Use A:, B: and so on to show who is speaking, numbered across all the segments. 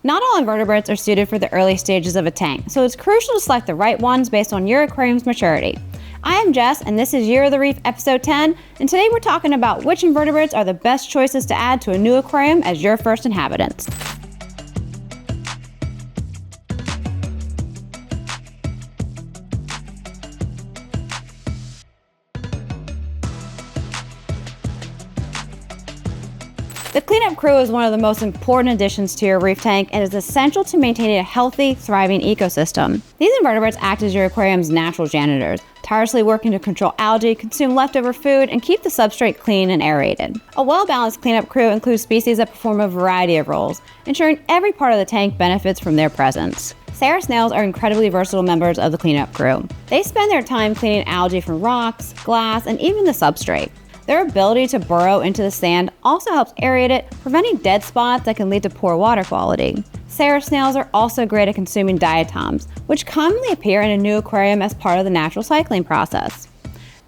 A: Not all invertebrates are suited for the early stages of a tank, so it's crucial to select the right ones based on your aquarium's maturity. I am Jess, and this is Year of the Reef episode 10, and today we're talking about which invertebrates are the best choices to add to a new aquarium as your first inhabitants. The cleanup crew is one of the most important additions to your reef tank and is essential to maintaining a healthy, thriving ecosystem. These invertebrates act as your aquarium's natural janitors, tirelessly working to control algae, consume leftover food, and keep the substrate clean and aerated. A well-balanced cleanup crew includes species that perform a variety of roles, ensuring every part of the tank benefits from their presence. Snails are incredibly versatile members of the cleanup crew. They spend their time cleaning algae from rocks, glass, and even the substrate. Their ability to burrow into the sand also helps aerate it, preventing dead spots that can lead to poor water quality. Snails are also great at consuming diatoms, which commonly appear in a new aquarium as part of the natural cycling process.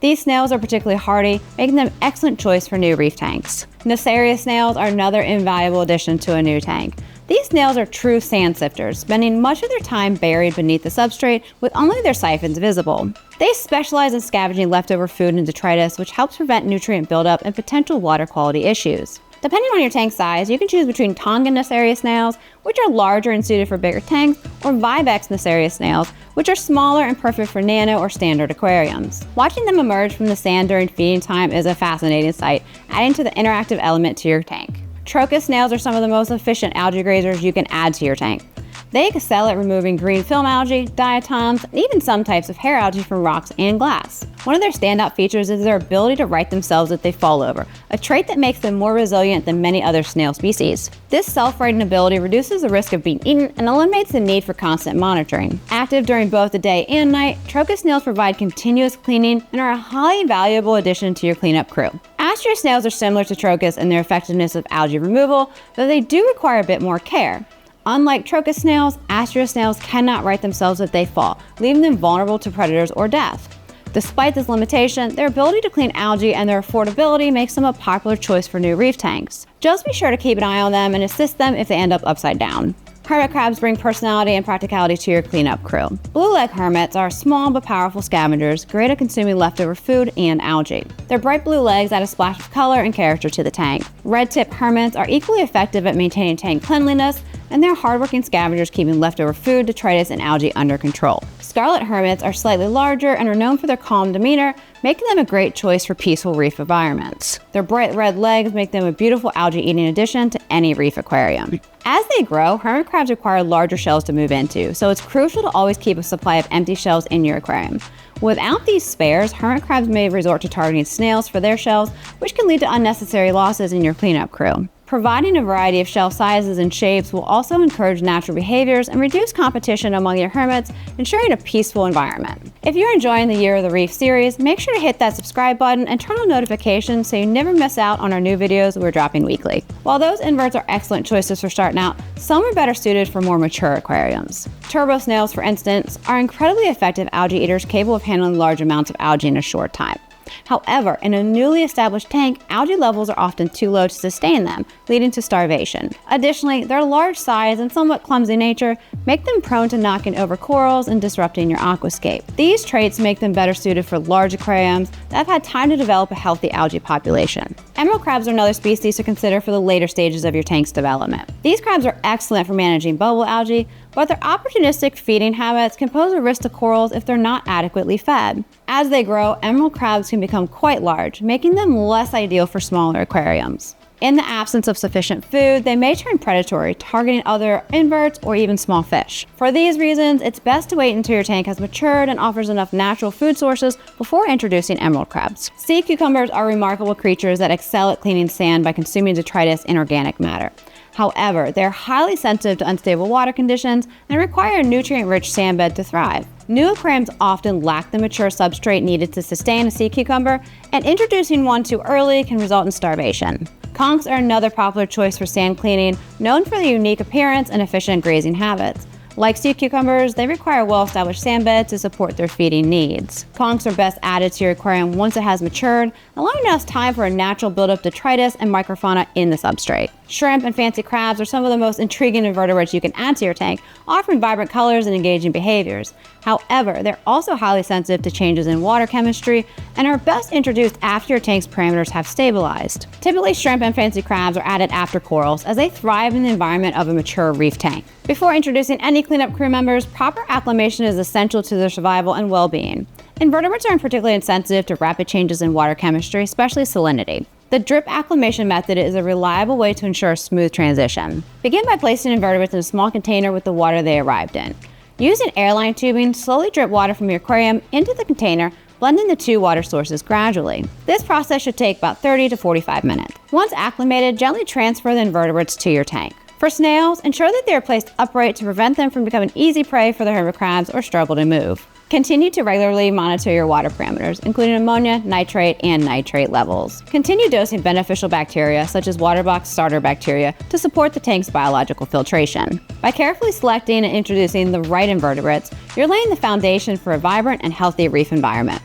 A: These snails are particularly hardy, making them an excellent choice for new reef tanks. Nassarius snails are another invaluable addition to a new tank. These snails are true sand sifters, spending much of their time buried beneath the substrate with only their siphons visible. They specialize in scavenging leftover food and detritus, which helps prevent nutrient buildup and potential water quality issues. Depending on your tank size, you can choose between Tongan Nassarius snails, which are larger and suited for bigger tanks, or Vibex Nassarius snails, which are smaller and perfect for nano or standard aquariums. Watching them emerge from the sand during feeding time is a fascinating sight, adding to the interactive element to your tank. Trochus snails are some of the most efficient algae grazers you can add to your tank. They excel at removing green film algae, diatoms, and even some types of hair algae from rocks and glass. One of their standout features is their ability to right themselves if they fall over, a trait that makes them more resilient than many other snail species. This self-righting ability reduces the risk of being eaten and eliminates the need for constant monitoring. Active during both the day and night, Trochus snails provide continuous cleaning and are a highly valuable addition to your cleanup crew. Astrea snails are similar to Trochus in their effectiveness of algae removal, though they do require a bit more care. Unlike Trochus snails, Astrea snails cannot right themselves if they fall, leaving them vulnerable to predators or death. Despite this limitation, their ability to clean algae and their affordability makes them a popular choice for new reef tanks. Just be sure to keep an eye on them and assist them if they end up upside down. Hermit crabs bring personality and practicality to your cleanup crew. Blue leg hermits are small but powerful scavengers, great at consuming leftover food and algae. Their bright blue legs add a splash of color and character to the tank. Red tip hermits are equally effective at maintaining tank cleanliness, and they're hardworking scavengers keeping leftover food, detritus, and algae under control. Scarlet hermits are slightly larger and are known for their calm demeanor, making them a great choice for peaceful reef environments. Their bright red legs make them a beautiful algae-eating addition to any reef aquarium. As they grow, hermit crabs require larger shells to move into, so it's crucial to always keep a supply of empty shells in your aquarium. Without these spares, hermit crabs may resort to targeting snails for their shells, which can lead to unnecessary losses in your cleanup crew. Providing a variety of shell sizes and shapes will also encourage natural behaviors and reduce competition among your hermits, ensuring a peaceful environment. If you're enjoying the Year of the Reef series, make sure to hit that subscribe button and turn on notifications so you never miss out on our new videos we're dropping weekly. While those inverts are excellent choices for starting out, some are better suited for more mature aquariums. Turbo snails, for instance, are incredibly effective algae eaters capable of handling large amounts of algae in a short time. However, in a newly established tank, algae levels are often too low to sustain them, leading to starvation. Additionally, their large size and somewhat clumsy nature make them prone to knocking over corals and disrupting your aquascape. These traits make them better suited for large aquariums that have had time to develop a healthy algae population. Emerald crabs are another species to consider for the later stages of your tank's development. These crabs are excellent for managing bubble algae, but their opportunistic feeding habits can pose a risk to corals if they're not adequately fed. As they grow, emerald crabs can become quite large, making them less ideal for smaller aquariums. In the absence of sufficient food, they may turn predatory, targeting other inverts or even small fish. For these reasons, it's best to wait until your tank has matured and offers enough natural food sources before introducing emerald crabs. Sea cucumbers are remarkable creatures that excel at cleaning sand by consuming detritus and organic matter. However, they're highly sensitive to unstable water conditions and require a nutrient-rich sandbed to thrive. New aquariums often lack the mature substrate needed to sustain a sea cucumber, and introducing one too early can result in starvation. Conchs are another popular choice for sand cleaning, known for their unique appearance and efficient grazing habits. Like sea cucumbers, they require well-established sand beds to support their feeding needs. Conchs are best added to your aquarium once it has matured, allowing enough time for a natural buildup of detritus and microfauna in the substrate. Shrimp and fancy crabs are some of the most intriguing invertebrates you can add to your tank, offering vibrant colors and engaging behaviors. However, they're also highly sensitive to changes in water chemistry and are best introduced after your tank's parameters have stabilized. Typically, shrimp and fancy crabs are added after corals, as they thrive in the environment of a mature reef tank. Before introducing any cleanup crew members, proper acclimation is essential to their survival and well-being. Invertebrates are particularly insensitive to rapid changes in water chemistry, especially salinity. The drip acclimation method is a reliable way to ensure a smooth transition. Begin by placing invertebrates in a small container with the water they arrived in. Using airline tubing, slowly drip water from your aquarium into the container, blending the two water sources gradually. This process should take about 30 to 45 minutes. Once acclimated, gently transfer the invertebrates to your tank. For snails, ensure that they are placed upright to prevent them from becoming easy prey for the hermit crabs or struggle to move. Continue to regularly monitor your water parameters, including ammonia, nitrate, and nitrate levels. Continue dosing beneficial bacteria, such as Waterbox starter bacteria, to support the tank's biological filtration. By carefully selecting and introducing the right invertebrates, you're laying the foundation for a vibrant and healthy reef environment.